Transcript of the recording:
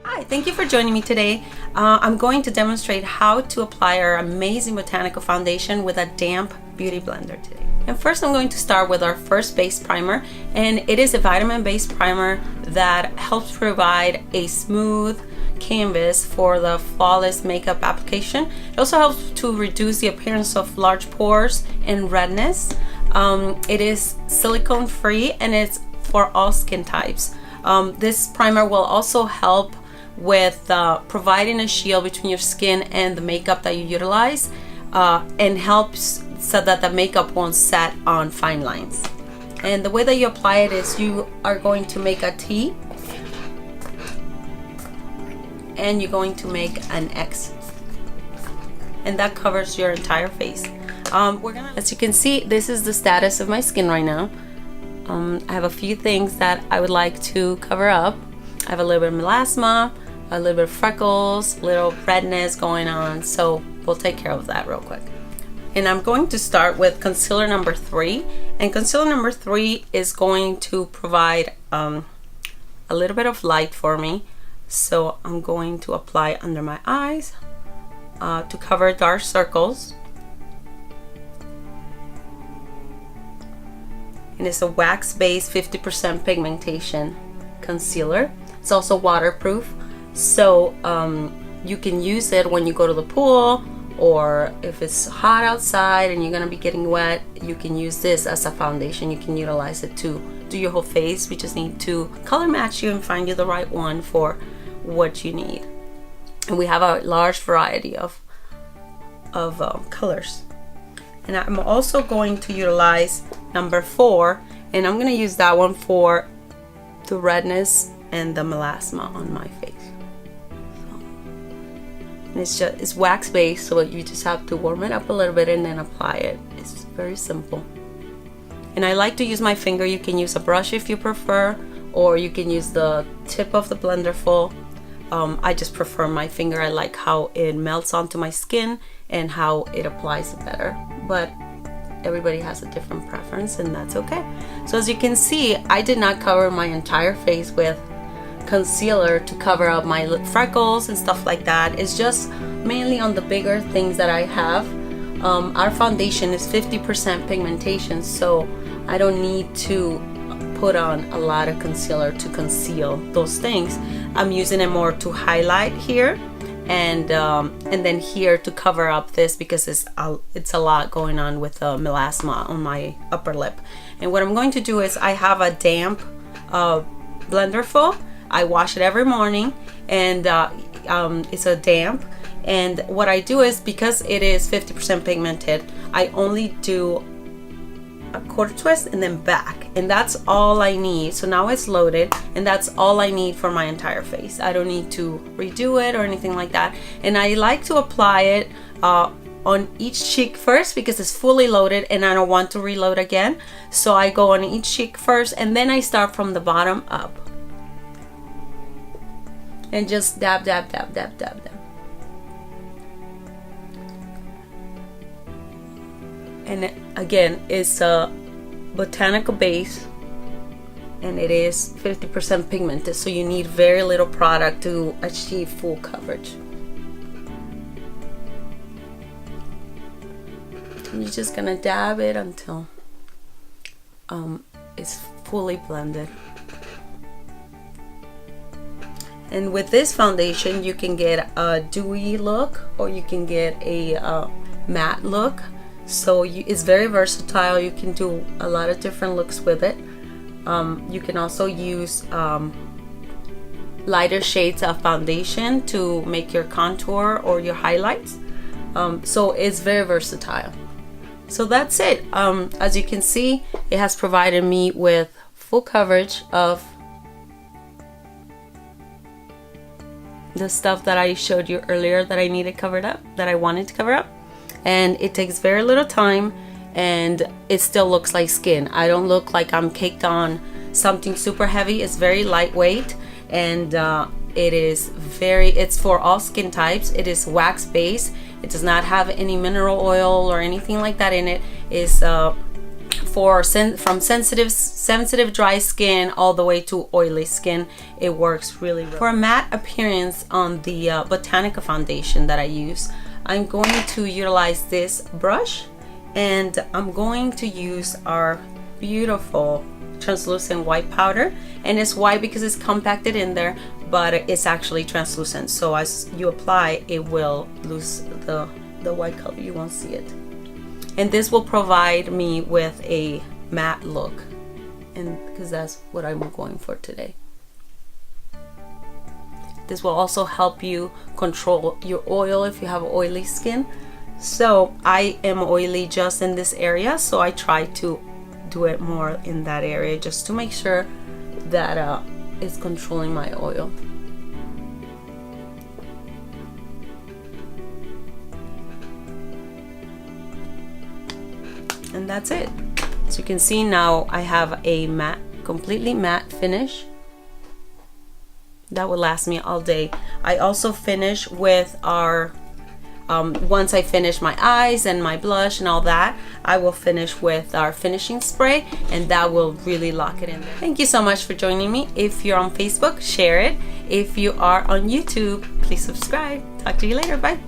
Hi, thank you for joining me today. I'm going to demonstrate how to apply our amazing botanical foundation with a damp beauty blender today. And first I'm going to start with our first base primer, and it is a vitamin-based primer that helps provide a smooth canvas for the flawless makeup application. It also helps to reduce the appearance of large pores and redness. It is silicone free and it's for all skin types. This primer will also help with providing a shield between your skin and the makeup that you utilize, and helps so that the makeup won't set on fine lines. And the way that you apply it is you are going to make a T and you're going to make an X, and that covers your entire face. As you can see, this is the status of my skin right now. I have a few things that I would like to cover up. I have a little bit of melasma, a little bit of freckles, little redness going on, so we'll take care of that real quick. And I'm going to start with concealer number 3, and concealer number 3 is going to provide a little bit of light for me. So I'm going to apply under my eyes to cover dark circles. And it's a wax-based 50% pigmentation concealer. It's also waterproof, so you can use it when you go to the pool, or if it's hot outside and you're gonna be getting wet, you can use this as a foundation. You can utilize it to do your whole face. We just need to color match you and find you the right one for what you need. And we have a large variety of colors. And I'm also going to utilize number 4, and I'm going to use that one for the redness and the melasma on my face. And it's wax based, so you just have to warm it up a little bit and then apply it. It's very simple. And I like to use my finger. You can use a brush if you prefer, or you can use the tip of the Blenderful. I just prefer my finger. I like how it melts onto my skin and how it applies it better, but everybody has a different preference, and that's okay. So as you can see, I did not cover my entire face with concealer to cover up my freckles and stuff like that. It's just mainly on the bigger things that I have. Our foundation is 50% pigmentation, so I don't need to put on a lot of concealer to conceal those things. I'm using it more to highlight here, and then here to cover up this, because it's a lot going on with the melasma on my upper lip. And what I'm going to do is I have a damp Blenderful. I wash it every morning, and it's a damp. And what I do is, because it is 50% pigmented, I only do a quarter twist and then back, and that's all I need. So now it's loaded, and that's all I need for my entire face. I don't need to redo it or anything like that. And I like to apply it on each cheek first, because it's fully loaded and I don't want to reload again. So I go on each cheek first, and then I start from the bottom up and just dab, dab, dab, dab, dab, dab. And again, it's a botanical base, and it is 50% pigmented, so you need very little product to achieve full coverage. And you're just gonna dab it until it's fully blended. And with this foundation, you can get a dewy look, or you can get a matte look. So it's very versatile. You can do a lot of different looks with it. You can also use lighter shades of foundation to make your contour or your highlights. So it's very versatile. So that's it. As you can see, it has provided me with full coverage of the stuff that I showed you earlier that I needed covered up, that I wanted to cover up. And it takes very little time, and it still looks like skin. I don't look like I'm caked on something super heavy. It's very lightweight, and it's for all skin types. It is wax based. It does not have any mineral oil or anything like that in it. It's from sensitive dry skin all the way to oily skin. It works really well. For a matte appearance on the Botanical Foundation that I use, I'm going to utilize this brush, and I'm going to use our beautiful translucent white powder. And it's white because it's compacted in there, but it's actually translucent, so as you apply it will lose the white color. You won't see it, and this will provide me with a matte look, and because that's what I'm going for today. This will also help you control your oil if you have oily skin. So I am oily just in this area, so I try to do it more in that area just to make sure that it's controlling my oil. And that's it. So you can see now I have a matte, completely matte finish that will last me all day. I also finish with our once I finish my eyes and my blush and all that, I will finish with our finishing spray, and that will really lock it in there. Thank you so much for joining me. If you're on Facebook, share it. If you are on YouTube, please subscribe. Talk to you later. Bye.